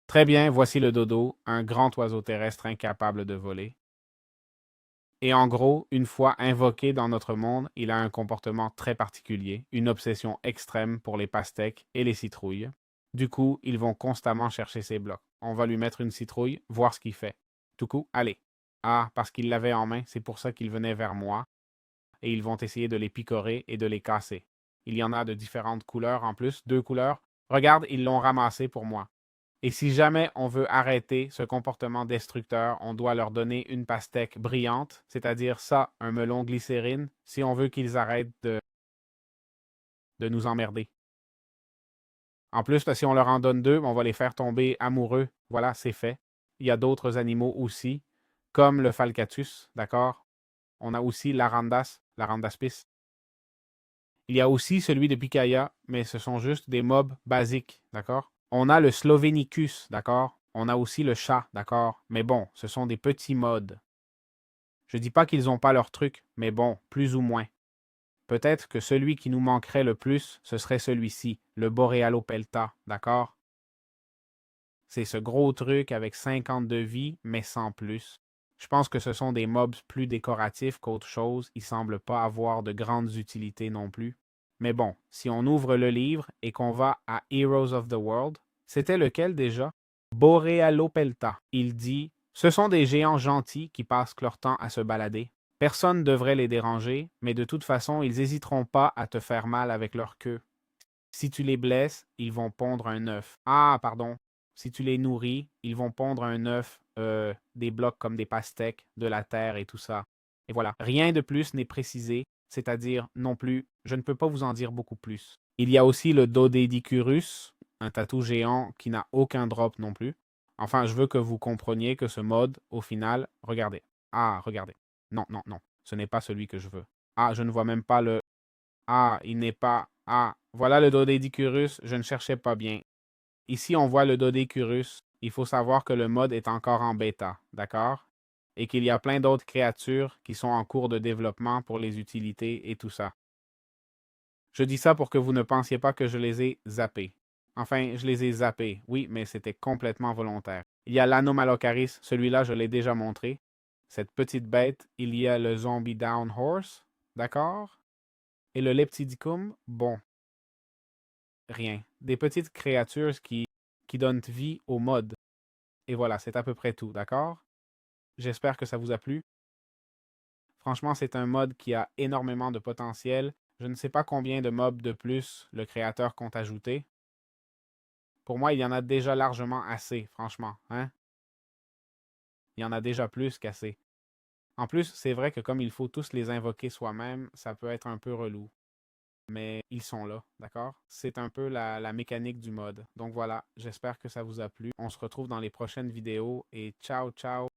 Très bien, voici le dodo, un grand oiseau terrestre incapable de voler. Et en gros, une fois invoqué dans notre monde, il a un comportement très particulier, une obsession extrême pour les pastèques et les citrouilles. Du coup, ils vont constamment chercher ses blocs. On va lui mettre une citrouille, voir ce qu'il fait. Du coup, allez. Ah, parce qu'il l'avait en main, c'est pour ça qu'il venait vers moi, et ils vont essayer de les picorer et de les casser. Il y en a de différentes couleurs en plus, 2 couleurs. Regarde, ils l'ont ramassé pour moi. Et si jamais on veut arrêter ce comportement destructeur, on doit leur donner une pastèque brillante, c'est-à-dire ça, un melon glycérine, si on veut qu'ils arrêtent de nous emmerder. En plus, si on leur en donne 2, on va les faire tomber amoureux. Voilà, c'est fait. Il y a d'autres animaux aussi, comme le falcatus, d'accord? On a aussi l'arandaspis. Il y a aussi celui de Picaya, mais ce sont juste des mobs basiques, d'accord? On a le Slovenicus, d'accord? On a aussi le chat, d'accord? Mais bon, ce sont des petits mods. Je dis pas qu'ils n'ont pas leur truc, mais bon, plus ou moins. Peut-être que celui qui nous manquerait le plus, ce serait celui-ci, le Borealopelta, d'accord? C'est ce gros truc avec 50 de vie, mais sans plus. Je pense que ce sont des mobs plus décoratifs qu'autre chose, ils semblent pas avoir de grandes utilités non plus. Mais bon, si on ouvre le livre et qu'on va à Heroes of the World, c'était lequel déjà? Borealopelta. Il dit: ce sont des géants gentils qui passent leur temps à se balader. Personne ne devrait les déranger, mais de toute façon, ils n'hésiteront pas à te faire mal avec leur queue. Si tu les blesses, ils vont pondre un œuf. Ah, pardon. Si tu les nourris, ils vont pondre un œuf, des blocs comme des pastèques, de la terre et tout ça. Et voilà. Rien de plus n'est précisé, c'est-à-dire non plus, je ne peux pas vous en dire beaucoup plus. Il y a aussi le Dodedicurus, un tatou géant qui n'a aucun drop non plus. Enfin, je veux que vous compreniez que ce mode, au final, regardez. Ah, regardez. Non, non, non. Ce n'est pas celui que je veux. Ah, je ne vois même pas le. Ah, il n'est pas. Ah, voilà le Dodecurus, je ne cherchais pas bien. Ici, on voit le Dodecurus. Il faut savoir que le mode est encore en bêta, d'accord? Et qu'il y a plein d'autres créatures qui sont en cours de développement pour les utilités et tout ça. Je dis ça pour que vous ne pensiez pas que je les ai zappés. Enfin, je les ai zappés, oui, mais c'était complètement volontaire. Il y a l'Anomalocaris, celui-là, je l'ai déjà montré. Cette petite bête, il y a le Zombie Down Horse, d'accord? Et le Leptidicum, bon, rien. Des petites créatures qui donnent vie au mode. Et voilà, c'est à peu près tout, d'accord? J'espère que ça vous a plu. Franchement, c'est un mode qui a énormément de potentiel. Je ne sais pas combien de mobs de plus le créateur compte ajouter. Pour moi, il y en a déjà largement assez, franchement, hein? Il y en a déjà plus qu'assez. En plus, c'est vrai que comme il faut tous les invoquer soi-même, ça peut être un peu relou. Mais ils sont là, d'accord? C'est un peu la mécanique du mode. Donc voilà, j'espère que ça vous a plu. On se retrouve dans les prochaines vidéos et ciao, ciao!